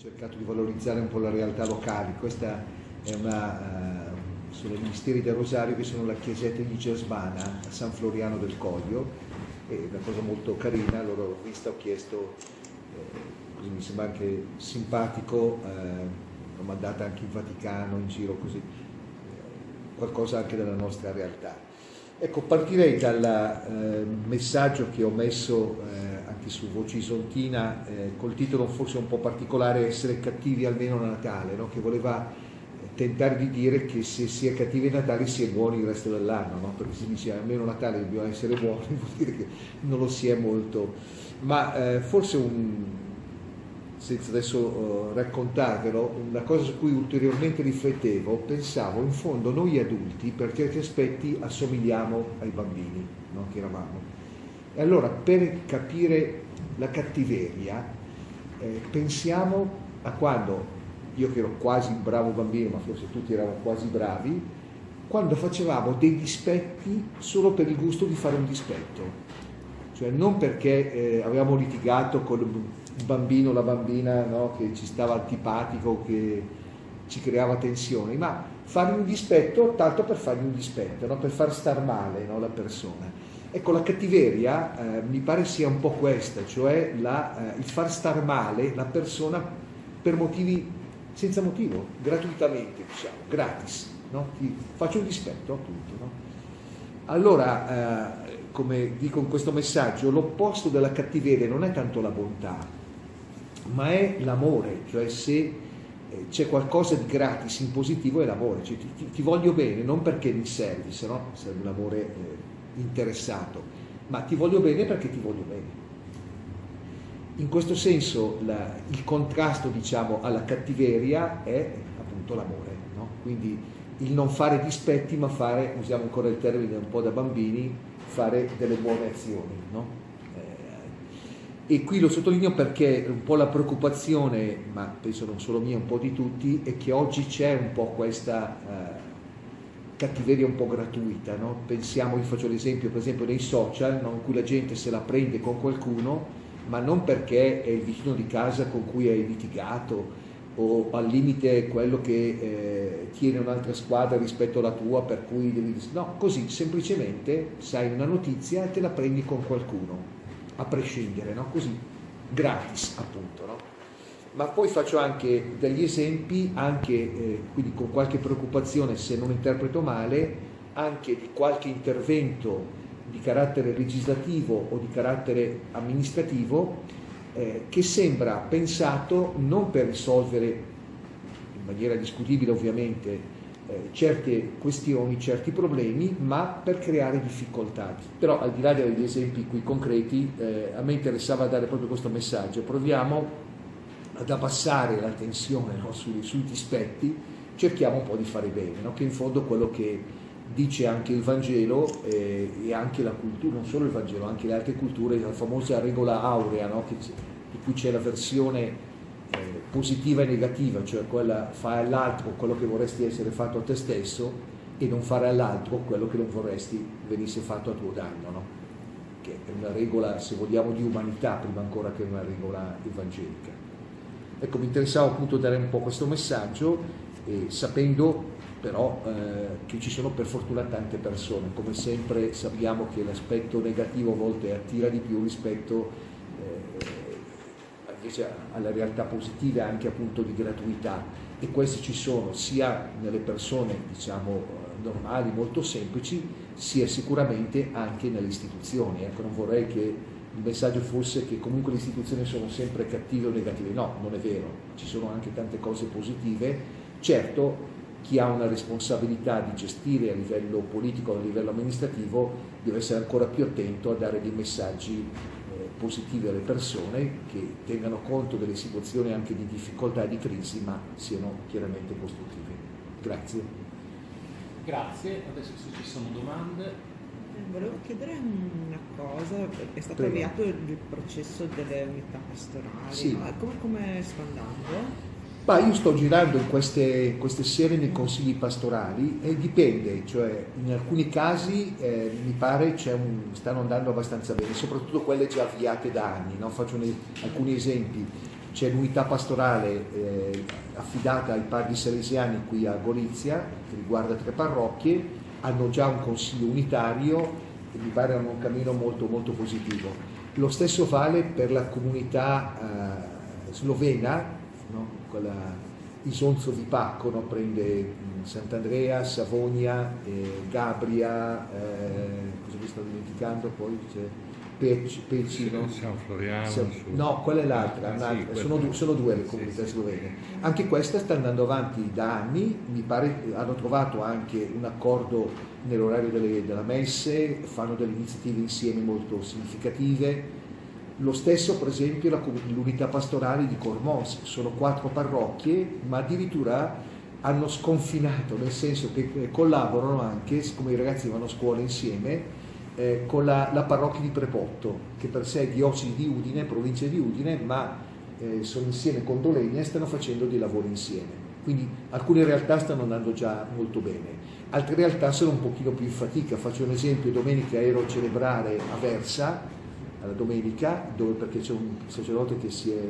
cercato di valorizzare un po' le realtà locali. Questa è sono i Misteri del Rosario, che sono la chiesetta di Gesbana a San Floriano del Coglio, è una cosa molto carina. Allora l'ho vista, ho chiesto, così mi sembra anche simpatico, l'ho mandata anche in Vaticano, in giro così, qualcosa anche della nostra realtà. Ecco, partirei dal messaggio che ho messo anche su Voce Isontina, col titolo forse un po' particolare, Essere cattivi almeno a Natale, no? Che voleva tentare di dire che se si è cattivi a Natale si è buoni il resto dell'anno, no? Perché si dice almeno a Natale dobbiamo essere buoni, vuol dire che non lo si è molto. Ma forse senza adesso raccontarvelo, una cosa su cui ulteriormente riflettevo, pensavo, in fondo noi adulti per certi aspetti assomigliamo ai bambini, no? Che eravamo. E allora per capire la cattiveria pensiamo a quando, io che ero quasi un bravo bambino, ma forse tutti eravamo quasi bravi, quando facevamo dei dispetti solo per il gusto di fare un dispetto, cioè non perché avevamo litigato con il bambino o la bambina, no, che ci stava antipatico, che ci creava tensioni, ma fare un dispetto tanto per fargli un dispetto, no? Per far star male, no, la persona. Ecco, la cattiveria mi pare sia un po' questa, cioè il far star male la persona per motivi senza motivo, gratuitamente, diciamo, gratis, no? Ti faccio un dispetto, appunto, no? Allora, come dico in questo messaggio, l'opposto della cattiveria non è tanto la bontà, ma è l'amore, cioè se c'è qualcosa di gratis in positivo è l'amore, cioè ti voglio bene, non perché mi servi, se no sarebbe un amore interessato, ma ti voglio bene perché ti voglio bene. In questo senso il contrasto, diciamo, alla cattiveria è appunto l'amore, no? Quindi il non fare dispetti, ma fare, usiamo ancora il termine un po' da bambini, fare delle buone azioni, no? E qui lo sottolineo perché un po' la preoccupazione, ma penso non solo mia, un po' di tutti, è che oggi c'è un po' questa cattiveria un po' gratuita, no? Pensiamo, io faccio l'esempio per esempio nei social, no? In cui la gente se la prende con qualcuno, ma non perché è il vicino di casa con cui hai litigato o al limite quello che tiene un'altra squadra rispetto alla tua, per cui devi... No, così semplicemente sai una notizia e te la prendi con qualcuno, a prescindere, no? Così, gratis appunto, no? Ma poi faccio anche degli esempi, anche quindi con qualche preoccupazione, se non interpreto male, anche di qualche intervento di carattere legislativo o di carattere amministrativo che sembra pensato non per risolvere in maniera discutibile ovviamente certe questioni, certi problemi, ma per creare difficoltà. Però al di là degli esempi qui concreti, a me interessava dare proprio questo messaggio: proviamo ad abbassare la tensione, no, sui dispetti, cerchiamo un po' di fare bene, no? Che in fondo quello che dice anche il Vangelo e anche la cultura, non solo il Vangelo, anche le altre culture, la famosa regola aurea, no? Di cui c'è la versione positiva e negativa, cioè quella fai all'altro quello che vorresti essere fatto a te stesso e non fare all'altro quello che non vorresti venisse fatto a tuo danno, no? Che è una regola, se vogliamo, di umanità prima ancora che una regola evangelica. Ecco, mi interessava appunto dare un po' questo messaggio, sapendo però che ci sono per fortuna tante persone. Come sempre sappiamo che l'aspetto negativo a volte attira di più rispetto invece alla realtà positiva, anche appunto di gratuità, e questi ci sono sia nelle persone, diciamo, normali, molto semplici, sia sicuramente anche nelle istituzioni. Ecco, non vorrei che il messaggio fosse che comunque le istituzioni sono sempre cattive o negative. No, non è vero, ci sono anche tante cose positive. Certo, chi ha una responsabilità di gestire a livello politico, a livello amministrativo, deve essere ancora più attento a dare dei messaggi positivi alle persone, che tengano conto delle situazioni anche di difficoltà e di crisi, ma siano chiaramente costruttive. Grazie. Grazie, adesso se ci sono domande. Volevo chiedere una cosa, è stato avviato il processo delle unità pastorali, sì. No? Come sta andando? Ma io sto girando in queste sere nei consigli pastorali e dipende, cioè in alcuni casi mi pare stanno andando abbastanza bene, soprattutto quelle già avviate da anni, no? Faccio alcuni esempi. c'è l'unità pastorale affidata ai Padri Salesiani qui a Gorizia, che riguarda 3 parrocchie, hanno già un consiglio unitario e mi pare un cammino molto molto positivo. Lo stesso vale per la comunità slovena, no? Quella Isonzo di Pacco, no? Prende Sant'Andrea, Savonia, Gabria, cosa mi sto dimenticando poi? C'è Peci, no? San Floriano. No, quella è l'altra, Sì, sono 2 le comunità slovene. Anche questa sta andando avanti da anni, mi pare hanno trovato anche un accordo nell'orario della messe, fanno delle iniziative insieme molto significative. Lo stesso per esempio l'unità pastorale di Cormons, sono 4 parrocchie, ma addirittura hanno sconfinato, nel senso che collaborano anche, siccome i ragazzi vanno a scuola insieme, con la parrocchia di Prepotto, che per sé è diocesi di Udine, provincia di Udine, ma sono insieme con Dolenia e stanno facendo dei lavori insieme. Quindi alcune realtà stanno andando già molto bene, altre realtà sono un pochino più in fatica. Faccio un esempio: domenica ero a celebrare a Versa, alla domenica, dove perché c'è un sacerdote che si è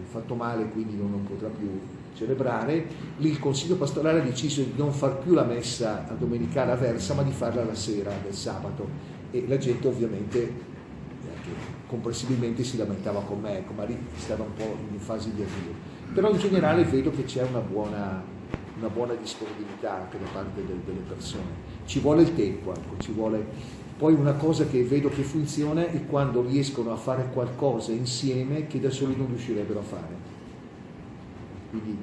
fatto male, quindi non potrà più celebrare. Lì il consiglio pastorale ha deciso di non far più la messa domenicale a Versa, ma di farla la sera del sabato, e la gente ovviamente anche comprensibilmente si lamentava con me, ecco, ma lì stava un po' in fase di avvio. Però in generale vedo che c'è una buona disponibilità anche da parte delle persone. Ci vuole il tempo, ecco, ci vuole. Poi una cosa che vedo che funziona è quando riescono a fare qualcosa insieme che da soli non riuscirebbero a fare. Quindi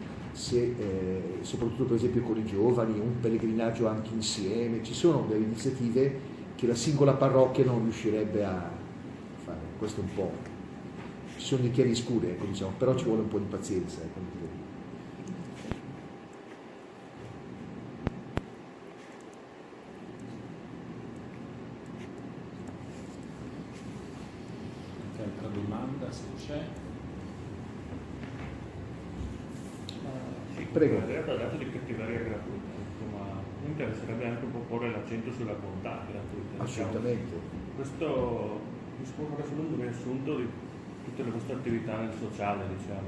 soprattutto per esempio con i giovani, un pellegrinaggio anche insieme, ci sono delle iniziative che la singola parrocchia non riuscirebbe a fare. Questo è un po'. Ci sono dei chiaroscuri, ecco, diciamo, però ci vuole un po' di pazienza. Ecco. Altra domanda, se c'è. Sì, Prego. Lei ha parlato di cattiveria gratuita, ma mi interesserebbe anche un po' porre l'accento sulla bontà gratuita. Assolutamente. Questo mi sembra solo un riassunto di tutte le vostre attività nel sociale, diciamo.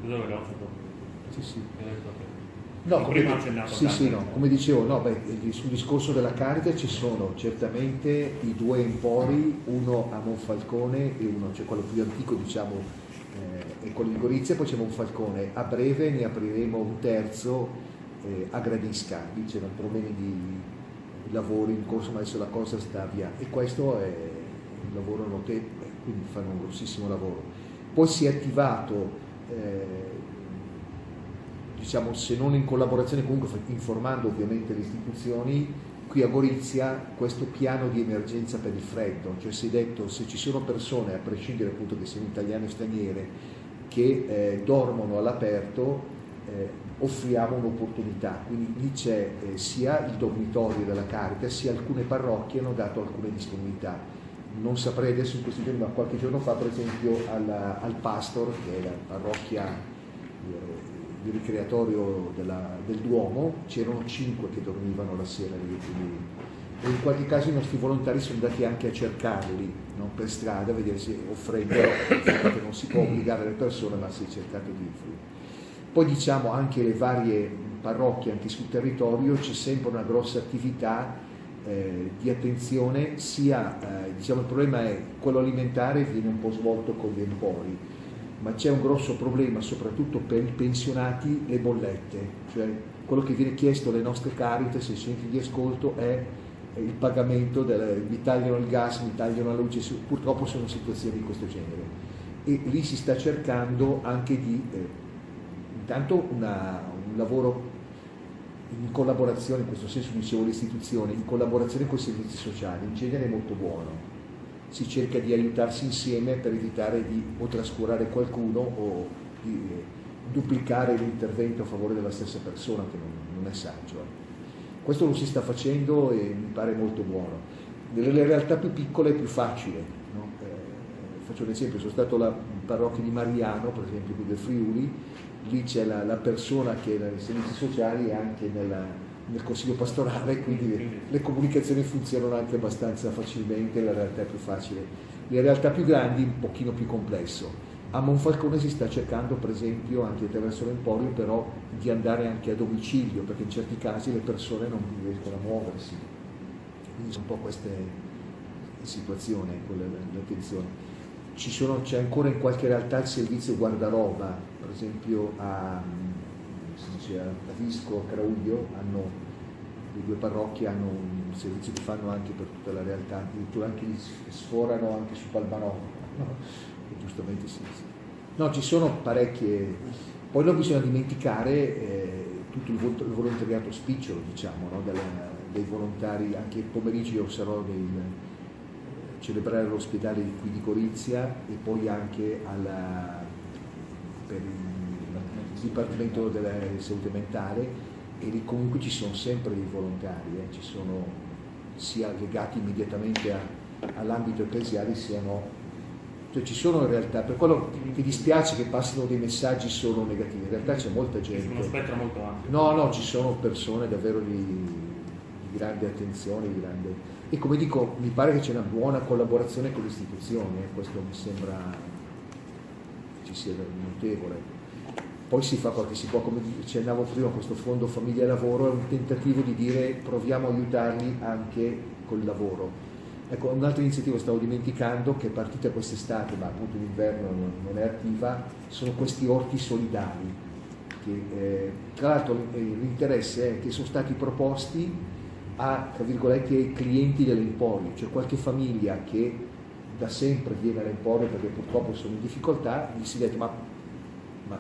Cosa volevo fare? Sì. No, Come dicevo, sul discorso della Caritas ci sono certamente i 2 empori, uno a Monfalcone e uno, cioè quello più antico, diciamo, è quello di Gorizia, poi c'è Monfalcone. A breve ne apriremo un terzo a Gradisca, lì c'erano problemi di lavoro in corso, ma adesso la cosa sta via, e questo è un lavoro notevole, quindi fanno un grossissimo lavoro. Poi si è attivato, diciamo, se non in collaborazione, comunque informando ovviamente le istituzioni, qui a Gorizia questo piano di emergenza per il freddo, cioè si è detto: se ci sono persone, a prescindere appunto che siano italiane o straniere, che dormono all'aperto, offriamo un'opportunità. Quindi lì c'è sia il dormitorio della Caritas, sia alcune parrocchie hanno dato alcune disponibilità. Non saprei adesso in questi giorni, ma qualche giorno fa per esempio al Pastor, che è la parrocchia di ricreatorio del Duomo, c'erano 5 che dormivano la sera e in qualche caso i nostri volontari sono andati anche a cercarli, no? Per strada, a vedere se offrendo, perché non si può obbligare le persone, ma si è cercato di influire. Poi diciamo anche le varie parrocchie, anche sul territorio c'è sempre una grossa attività di attenzione, sia diciamo il problema è quello alimentare, viene un po' svolto con gli empori, ma c'è un grosso problema soprattutto per i pensionati, le bollette, cioè quello che viene chiesto alle nostre Caritas, ai centri di ascolto, è il pagamento, mi tagliano il gas, mi tagliano la luce, purtroppo sono situazioni di questo genere, e lì si sta cercando anche di intanto un lavoro in collaborazione, in questo senso dicevo le istituzioni, in collaborazione con i servizi sociali, in genere è molto buono. Si cerca di aiutarsi insieme per evitare di o trascurare qualcuno o di duplicare l'intervento a favore della stessa persona, che non è saggio. Questo lo si sta facendo e mi pare molto buono. Nelle realtà più piccole è più facile, no? Faccio un esempio: sono stato alla parrocchia di Mariano, per esempio, qui del Friuli, lì c'è la persona che è nei servizi sociali e anche nel consiglio pastorale, quindi le comunicazioni funzionano anche abbastanza facilmente, la realtà è più facile. Le realtà più grandi un pochino più complesso, A Monfalcone si sta cercando, per esempio, anche attraverso l'Emporio, però di andare anche a domicilio, perché in certi casi le persone non riescono a muoversi. Quindi sono un po' queste situazioni, l'attenzione. C'è ancora in qualche realtà il servizio guardaroba, per esempio a Visco, a Crauglio, le due parrocchie hanno un servizio che fanno anche per tutta la realtà, addirittura anche sforano anche su Palmanò, no? E giustamente sì. No, ci sono parecchie, poi non bisogna dimenticare tutto il volontariato spicciolo, diciamo, no? Dei volontari. Anche il pomeriggio io sarò celebrare l'ospedale qui di Gorizia e poi anche per il Dipartimento della Salute Mentale, e lì comunque ci sono sempre dei volontari, ci sono sia legati immediatamente all'ambito ecclesiale, cioè ci sono in realtà, per quello che dispiace che passino dei messaggi solo negativi, in realtà c'è molta gente. C'è uno spettro molto ampio. No, ci sono persone davvero di grande attenzione, e come dico, mi pare che c'è una buona collaborazione con le istituzioni, questo mi sembra ci sia notevole. Poi si fa quel che si può, come accennavo prima, questo fondo famiglia e lavoro è un tentativo di dire proviamo a aiutarli anche col lavoro. Ecco, un'altra iniziativa stavo dimenticando, che è partita quest'estate, ma appunto in inverno non è attiva, sono questi orti solidali, che tra l'altro l'interesse è che sono stati proposti tra virgolette, ai clienti dell'Emporio, cioè qualche famiglia che da sempre viene all'Emporio perché purtroppo sono in difficoltà, gli si è detto ma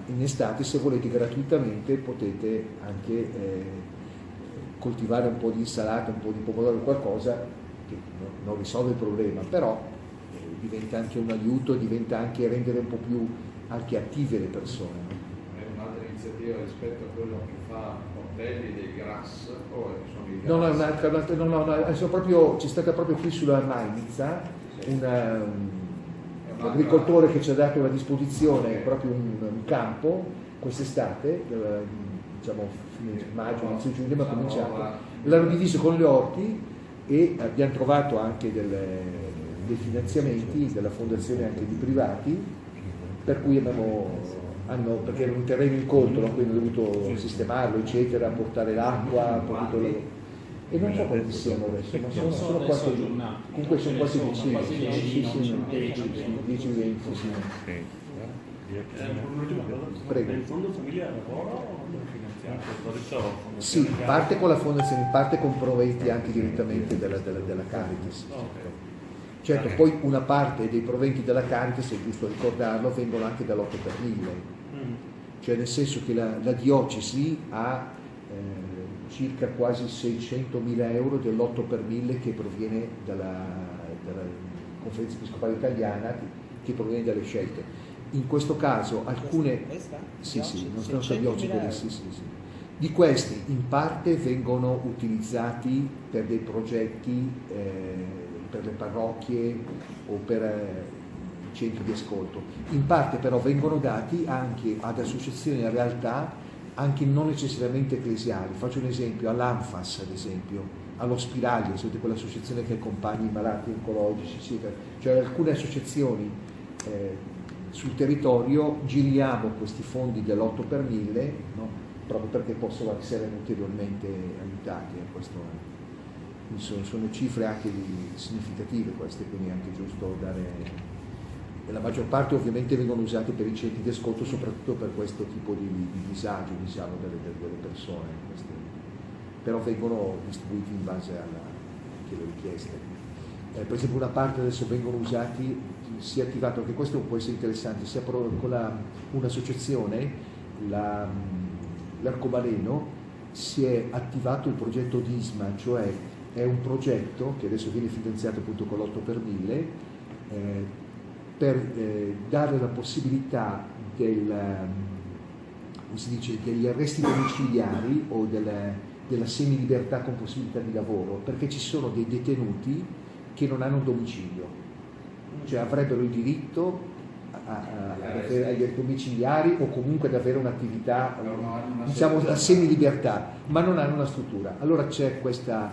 in estate se volete gratuitamente potete anche coltivare un po' di insalata, un po' di pomodoro, qualcosa che non risolve il problema, però diventa anche un aiuto, diventa anche rendere un po' più anche attive le persone. È un'altra iniziativa rispetto a quello che fa Ortelli dei Grass, o sono i Grass? No, è un'altra, c'è stata proprio qui sulla Mainizza un agricoltore che ci ha dato a disposizione proprio un campo quest'estate, diciamo fine maggio, inizio giugno, ma cominciato, l'hanno diviso con gli orti e abbiamo trovato anche dei finanziamenti della fondazione, anche di privati, per cui perché era un terreno incolto, no? Quindi hanno dovuto sistemarlo, eccetera, portare l'acqua, e non so quanti siano adesso, ma sono qualche giornata. Comunque sono quasi decine, 10-20. Prego. Il fondo famiglia lavoro o finanziato? Sì, parte con la fondazione, parte con proventi anche direttamente della Caritas. Certo, poi una parte dei proventi della Caritas, è giusto ricordarlo, vengono anche dall'8 per 1000, cioè nel senso che la diocesi ha circa quasi 600.000 euro dell'8 per 1000 che proviene dalla Conferenza Episcopale Italiana, che proviene dalle scelte. In questo caso alcune... Sì, non so diocesi, sì. Di questi in parte vengono utilizzati per dei progetti per le parrocchie o per centri di ascolto, in parte però vengono dati anche ad associazioni in realtà anche non necessariamente ecclesiali. Faccio un esempio, all'Anfas ad esempio, allo Spiraglio, sapete quell'associazione che accompagna i malati oncologici, eccetera. Cioè alcune associazioni sul territorio giriamo questi fondi dell'8 per 1000, no? Proprio perché possono essere ulteriormente aiutati. Sono cifre anche significative queste, quindi è anche giusto dare. E la maggior parte ovviamente vengono usate per i centri di ascolto, soprattutto per questo tipo di disagio, diciamo, delle persone, però vengono distribuiti in base anche alle richieste. Per esempio una parte adesso vengono usati, si è attivato, anche questo può essere interessante, sia con un'associazione, l'Arcobaleno, si è attivato il progetto DISMA, cioè è un progetto che adesso viene finanziato appunto con l'8 per 1000, per dare la possibilità degli arresti domiciliari o della semilibertà con possibilità di lavoro, perché ci sono dei detenuti che non hanno un domicilio, cioè avrebbero il diritto agli domiciliari o comunque ad avere un'attività, diciamo, a semilibertà, ma non hanno una struttura. Allora c'è questa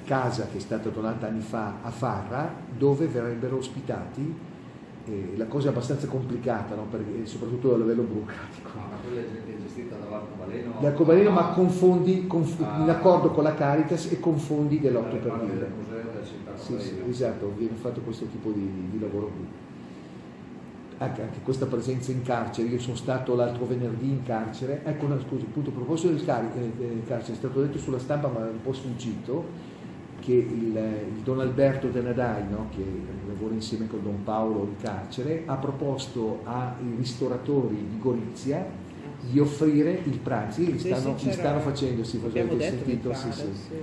casa che è stata donata anni fa a Farra, dove verrebbero ospitati la cosa è abbastanza complicata, no? Perché, soprattutto a livello burocratico. Ma quella è gestita dall'arcobaleno? L'arcobaleno, ma confondi in accordo con la Caritas e confondi dell'8 per 1000. Del museo della città. Sì, esatto, viene fatto questo tipo di lavoro qui. Anche questa presenza in carcere, io sono stato l'altro venerdì in carcere, ecco, no, scusi, appunto, a proposito del carcere, è stato detto sulla stampa ma è un po' sfuggito, che il Don Alberto Denadai, no, che lavora insieme con Don Paolo in carcere, ha proposto ai ristoratori di Gorizia di offrire il pranzo. Li stanno facendo, sì, abbiamo detto, sentito, sì.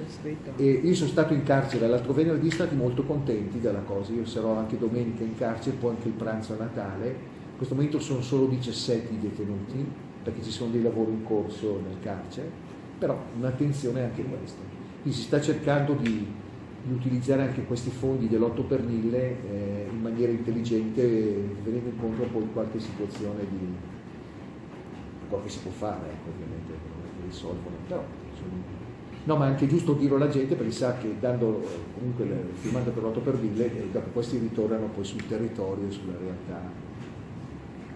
scritto. E io sono stato in carcere l'altro venerdì, stati molto contenti della cosa. Io sarò anche domenica in carcere, poi anche il pranzo a Natale. In questo momento sono solo 17 i detenuti, perché ci sono dei lavori in corso nel carcere, però un'attenzione anche questa. Quindi si sta cercando di utilizzare anche questi fondi dell'8 per 1000 in maniera intelligente, venendo incontro poi in qualche situazione di quel che si può fare, ecco, ovviamente non è che risolvono, però no, ma è anche giusto dirlo alla gente, perché sa che dando comunque firmando per l'8 per 1000 dopo questi ritornano poi sul territorio e sulla realtà.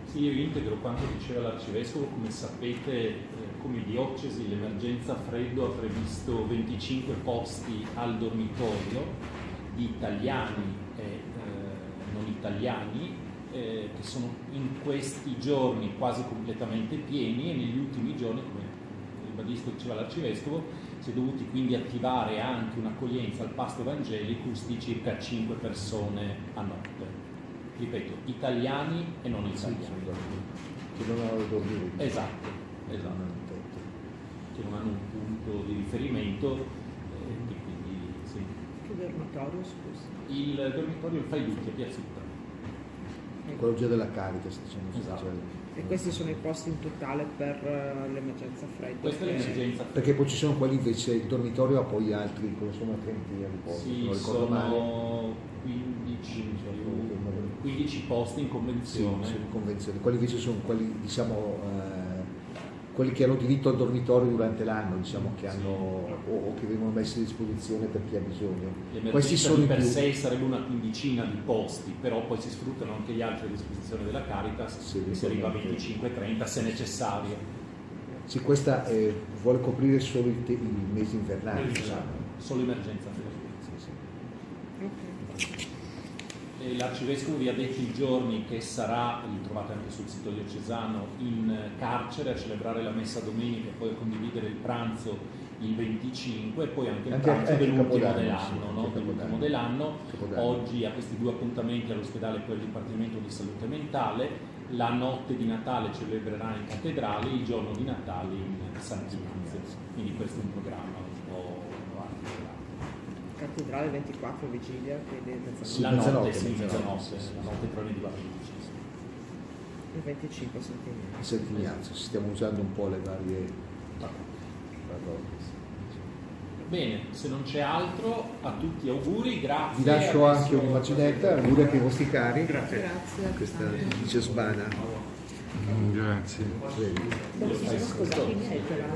Sì, io integro quanto diceva l'Arcivescovo. Come sapete, come diocesi l'emergenza freddo ha previsto 25 posti al dormitorio di italiani e non italiani, che sono in questi giorni quasi completamente pieni, e negli ultimi giorni, come ribadisco diceva l'Arcivescovo, si è dovuti quindi attivare anche un'accoglienza al Pasto Evangelicus di circa 5 persone a notte. Ripeto, italiani e non italiani. Che non hanno da dormire. Esatto. Che non hanno un punto di riferimento, e quindi sì. Che dormitorio, scusa? Il dormitorio il Faiduti a Piazzuta. Quello già della Caritas, diciamo. Esatto. E questi sono i posti in totale per l'emergenza fredda? Questa è l'emergenza fredda. Perché poi ci sono quelli invece, il dormitorio ha poi altri, come sono una trentina di posti, Sì, non ricordo male. sono 15 posti in convenzione. Sì, in convenzione. Quelli invece sono quelli, diciamo, quelli che hanno diritto al dormitorio durante l'anno, diciamo, che hanno o che vengono messi a disposizione per chi ha bisogno. Questi L'emergenza sono di i per più. sé sarebbe una quindicina di posti, però poi si sfruttano anche gli altri a disposizione della Caritas, Sì, si arriva a naturalmente. 25-30 se necessario. Sì, questa vuole coprire solo i mesi invernali. Solo emergenza fredda. Sì. Ok. E l'Arcivescovo vi ha detto i giorni che sarà, li trovate anche sul sito diocesano, in carcere a celebrare la messa domenica e poi a condividere il pranzo il 25, e poi anche il pranzo dell'ultimo dell'anno, no? Dell'ultimo dell'anno. Oggi a questi due appuntamenti all'ospedale per il Dipartimento di Salute Mentale, la notte di Natale celebrerà in cattedrale, il giorno di Natale in Sant'Ignazio. Quindi questo è un programma un po' articolato. Cattedrale 24 vigilia, che Sì, La mezzanotte, notte, sì, mezzanotte, mezzanotte, sì. la notte tra lunedì e venerdì. il 25 settimane. Sant'Ignazio, stiamo usando un po' le varie parole. Bene, se non c'è altro, a tutti auguri, grazie. Vi lascio anche Adesso- un'immaginetta, auguri anche ai vostri cari. Grazie. Questa dice Sbana. Grazie. Vedi? Scusa, i miei, però.